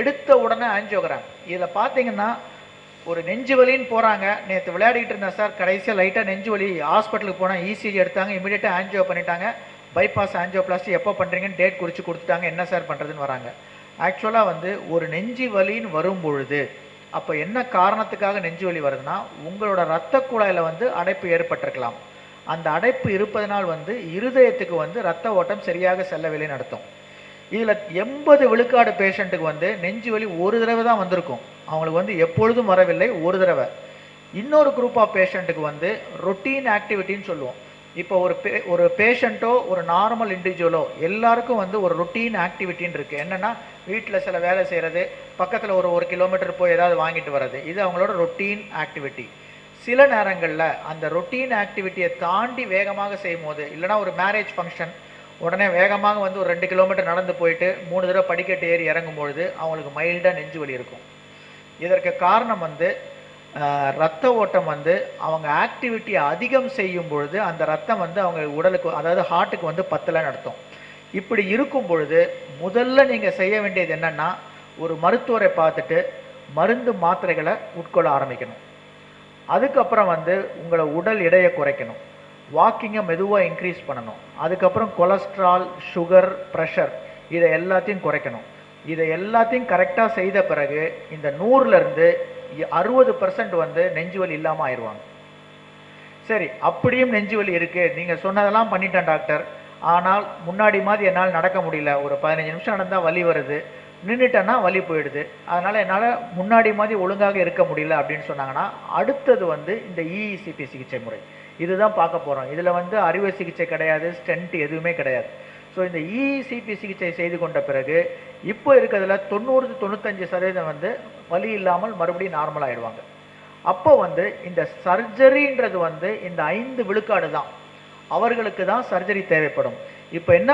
எடுத்த உடனே ஆஞ்சியோகிராம். இதில் பார்த்தீங்கன்னா ஒரு நெஞ்சு வலின்னு போகிறாங்க. நேற்று விளையாடிட்டு இருந்தேன் சார், கடைசியாக லைட்டாக நெஞ்சு வலி, ஹாஸ்பிட்டலுக்கு போனால் இசிஜி எடுத்தாங்க, இமீடியட்டாக ஆஞ்சியோ பண்ணிட்டாங்க. பைபாஸ் ஆஞ்சியோபிளாஸ்டி எப்போ பண்ணுறீங்கன்னு டேட் குறித்து கொடுத்துட்டாங்க, என்ன சார் பண்ணுறதுன்னு வராங்க. ஆக்சுவலாக வந்து ஒரு நெஞ்சு வலின்னு வரும் பொழுது அப்போ என்ன காரணத்துக்காக நெஞ்சு வலி வருதுன்னா, உங்களோட இரத்த குழாயில் வந்து அடைப்பு ஏற்பட்டிருக்கலாம். அந்த அடைப்பு இருப்பதனால் வந்து இருதயத்துக்கு வந்து இரத்த ஓட்டம் சரியாக செல்லவில்லைன்னு அர்த்தம். இதில் 80 விழுக்காடு பேஷண்ட்டுக்கு வந்து நெஞ்சு வலி ஒரு தடவை தான் வந்திருக்கும், அவங்களுக்கு வந்து எப்பொழுதும் வரவில்லை, ஒரு தடவை. இன்னொரு குரூப் ஆஃப் பேஷண்ட்டுக்கு வந்து ரொட்டீன் ஆக்டிவிட்டின்னு சொல்லுவோம். இப்போ ஒரு பேஷண்ட்டோ ஒரு நார்மல் இண்டிவிஜுவலோ எல்லாருக்கும் வந்து ஒரு ரொட்டீன் ஆக்டிவிட்டின்னு இருக்குது. என்னென்னா வீட்டில் சில வேலை செய்கிறது, பக்கத்தில் ஒரு கிலோமீட்டர் போய் ஏதாவது வாங்கிட்டு வர்றது, இது அவங்களோட ரொட்டீன் ஆக்டிவிட்டி. சில நேரங்களில் அந்த ரொட்டீன் ஆக்டிவிட்டியை தாண்டி வேகமாக செய்யும் போது, இல்லைனா ஒரு மேரேஜ் ஃபங்க்ஷன், உடனே வேகமாக வந்து ஒரு 2 கிலோமீட்டர் நடந்து போயிட்டு 3 தடவை படிக்கட்டு ஏறி இறங்கும்பொழுது அவங்களுக்கு மைல்டாக நெஞ்சு வலி இருக்கும். இதற்கு காரணம் வந்து இரத்த ஓட்டம் வந்து அவங்க ஆக்டிவிட்டியை அதிகம் செய்யும் பொழுது அந்த ரத்தம் வந்து அவங்க உடலுக்கு, அதாவது ஹார்ட்டுக்கு வந்து பத்தலைன்னு அர்த்தம். இப்படி இருக்கும் பொழுது முதல்ல நீங்கள் செய்ய வேண்டியது என்னென்னா, ஒரு மருத்துவரை பார்த்துட்டு மருந்து மாத்திரைகளை உட்கொள்ள ஆரம்பிக்கணும். அதுக்கப்புறம் வந்து உங்களை உடல் எடையை குறைக்கணும், வாக்கிங்கை மெதுவாக இன்க்ரீஸ் பண்ணணும். அதுக்கப்புறம் கொலஸ்ட்ரால், சுகர், ப்ரெஷர் இதை எல்லாத்தையும் குறைக்கணும். இதை எல்லாத்தையும் கரெக்டாக செய்த பிறகு இந்த 100லேருந்து 60% வந்து நெஞ்சுவலி இல்லாமல் ஆயிடுவாங்க. சரி, அப்படியும் நெஞ்சுவலி இருக்குது, நீங்கள் சொன்னதெல்லாம் பண்ணிட்டேன் டாக்டர், ஆனால் முன்னாடி மாதிரி என்னால் நடக்க முடியல, ஒரு 15 நிமிஷம் நடந்தால் வலி வருது, நின்றுட்டேன்னா வலி போயிடுது, அதனால் என்னால் முன்னாடி மாதிரி ஒழுங்காக இருக்க முடியல அப்படின்னு சொன்னாங்கன்னா, அடுத்தது வந்து இந்த இஇசிபி சிகிச்சை முறை. இதுதான் பார்க்க போகிறோம். இதில் வந்து அறுவை சிகிச்சை கிடையாது, ஸ்டென்ட் எதுவுமே கிடையாது. ஸோ இந்த இஇசிபி சிகிச்சை செய்து கொண்ட பிறகு இப்போ இருக்கிறதுல 90-95% வந்து வலி இல்லாமல் மறுபடியும் நார்மல் ஆகிடுவாங்க. அப்போ வந்து இந்த சர்ஜரின்றது வந்து இந்த 5 விழுக்காடு தான், அவர்களுக்கு தான் சர்ஜரி தேவைப்படும். இப்போ என்ன